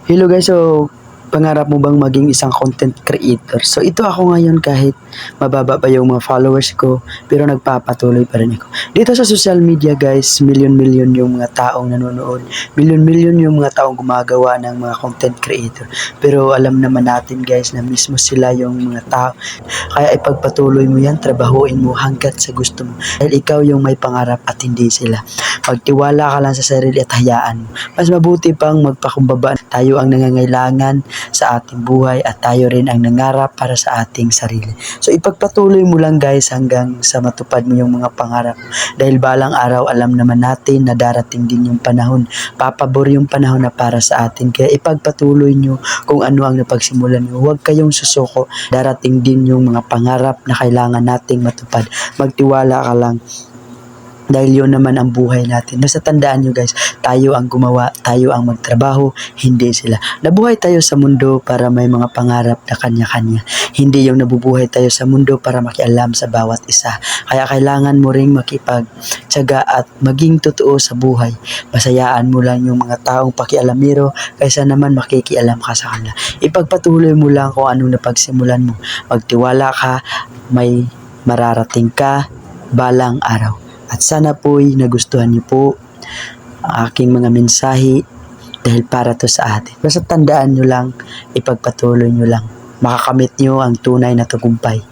Hello guys, so pangarap mo bang maging isang content creator? So ito ako ngayon kahit mababa pa yung mga followers ko pero nagpapatuloy pa rin ako. Dito sa social media guys, million-million yung mga taong nanonood. Million-million yung mga taong gumagawa ng mga content creator. Pero alam naman natin guys na mismo sila yung mga tao. Kaya ipagpatuloy mo yan, trabahuin mo hanggat sa gusto mo. Dahil ikaw yung may pangarap at hindi sila. Magtiwala ka lang sa sarili at hayaan mo. Mas mabuti pang magpakumbaba. Tayo ang nangangailangan sa ating buhay at tayo rin ang nangarap para sa ating sarili. So ipagpatuloy mo lang guys hanggang sa matupad mo yung mga pangarap. Dahil balang araw alam naman natin na darating din yung panahon. Papabor yung panahon na para sa atin. Kaya ipagpatuloy nyo kung ano ang napagsimulan nyo. Huwag kayong susuko. Darating din yung mga pangarap na kailangan nating matupad. Magtiwala ka lang. Dahil yun naman ang buhay natin. Basta tandaan nyo guys, tayo ang gumawa, tayo ang magtrabaho, hindi sila. Nabuhay tayo sa mundo para may mga pangarap na kanya-kanya. Hindi yung nabubuhay tayo sa mundo para makialam sa bawat isa. Kaya kailangan mo ring makipagtyaga at maging totoo sa buhay. Masayaan mo lang yung mga taong pakialamero kaysa naman makikialam ka sa kanila. Ipagpatuloy mo lang kung anong napagsimulan mo. Magtiwala ka, may mararating ka balang araw. At sana po'y nagustuhan niyo po ang aking mga mensahe dahil para to sa atin. Basta tandaan nyo lang, ipagpatuloy nyo lang. Makakamit nyo ang tunay na tagumpay.